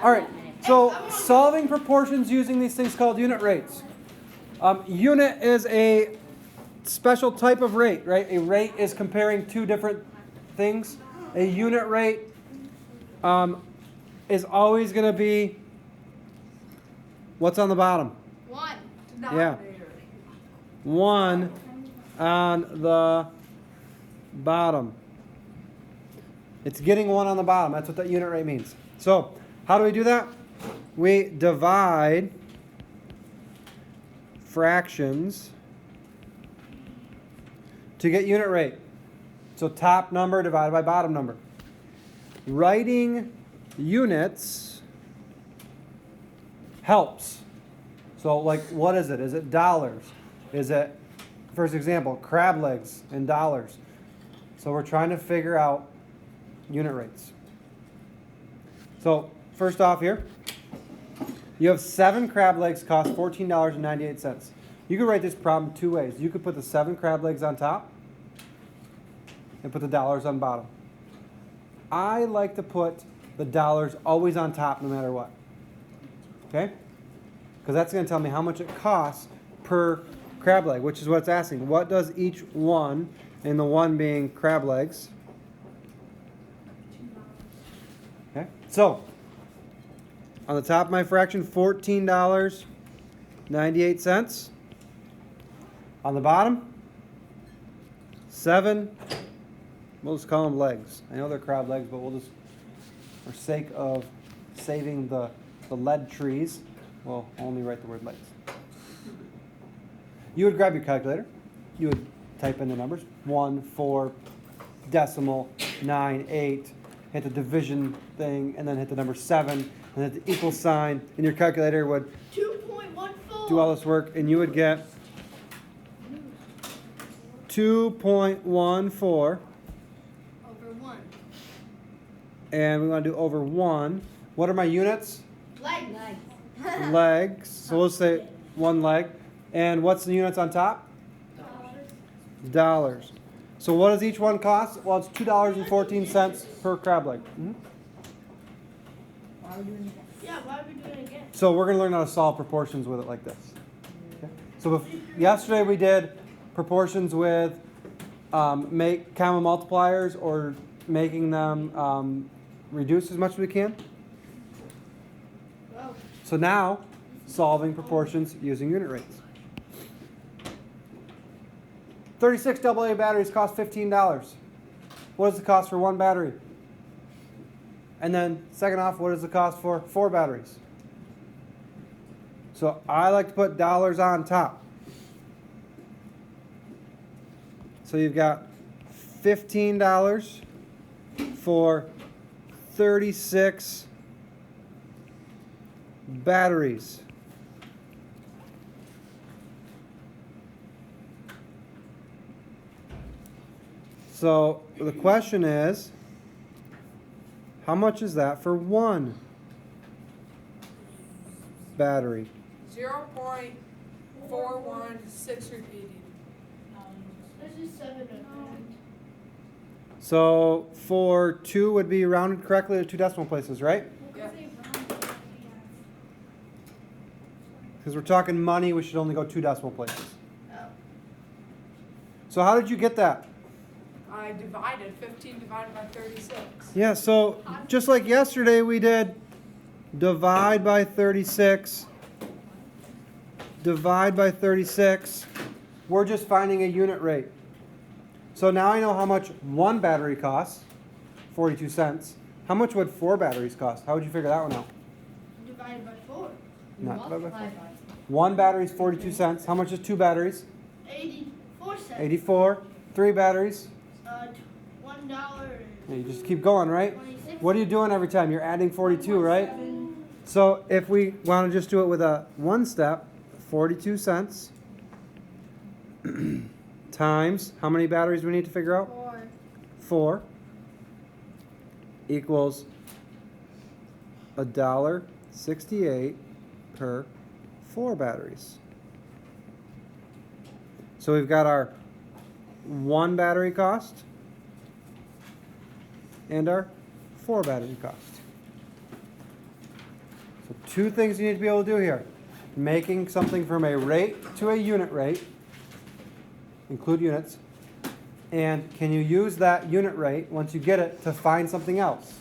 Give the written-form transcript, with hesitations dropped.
All right, so solving proportions using these things called unit rates. Unit is a special type of rate, right? A rate is comparing two different things. A unit rate is always going to be, what's on the bottom? 1. Yeah. 1 on the bottom. It's getting 1 on the bottom. That's what that unit rate means. So, how do we do that? We divide fractions to get unit rate. So top number divided by bottom number. Writing units helps. So like, what is it? Is it dollars? Is it, first example, crab legs in dollars? So we're trying to figure out unit rates. So first off here, you have 7 crab legs cost $14.98. You could write this problem 2 ways. You could put the 7 crab legs on top and put the dollars on bottom. I like to put the dollars always on top no matter what. Okay? Because that's going to tell me how much it costs per crab leg, which is what it's asking. What does each one, and the one being crab legs. Okay? So, on the top of my fraction, $14.98. On the bottom, 7. We'll just call them legs. I know they're crab legs, but we'll just, for sake of saving the lead trees, we'll only write the word legs. You would grab your calculator. You would type in the numbers. 1, 4, decimal, 9, 8. Hit the division thing, and then hit the number 7, and hit the equal sign, and your calculator would 2.14. do all this work, and you would get 2.14. Over 1. And we want to do over 1. What are my units? Legs. Legs. So we'll say 1 leg. And what's the units on top? Dollars. So what does each one cost? Well, it's $2.14 per crab leg. Mm-hmm. Yeah, why are we doing it again? So we're going to learn how to solve proportions with it like this. Okay. So yesterday we did proportions with make common multipliers or making them reduce as much as we can. Oh. So now, solving proportions using unit rates. 36 AA batteries cost $15. What is the cost for 1 battery? And then, second off, what is the cost for 4 batteries? So I like to put dollars on top. So you've got $15 for 36 batteries. So the question is, how much is that for 1 battery? 0.416 repeated. This is 7. So for 2 would be rounded correctly to 2 decimal places, right? Yeah. Because we're talking money, we should only go 2 decimal places. Oh. So how did you get that? I divided 15 divided by 36. Yeah, so just like yesterday we did divide by 36, divide by 36, we're just finding a unit rate. So now I know how much 1 battery costs, 42 cents. How much would 4 batteries cost? How would you figure that one out? Divided by 4. Not divided by 4. Multiply 1 battery is 42 cents. How much is 2 batteries? 84 cents. 84. 3 batteries? $1. Yeah, you just keep going, right? 26. What are you doing every time? You're adding 42, right? So if we want to just do it with a 1 step, 42 cents times, how many batteries do we need to figure out? 4 equals $1.68 per 4 batteries. So we've got our 1 battery cost and our 4 battery cost. So two things you need to be able to do here. Making something from a rate to a unit rate, include units, and can you use that unit rate, once you get it, to find something else?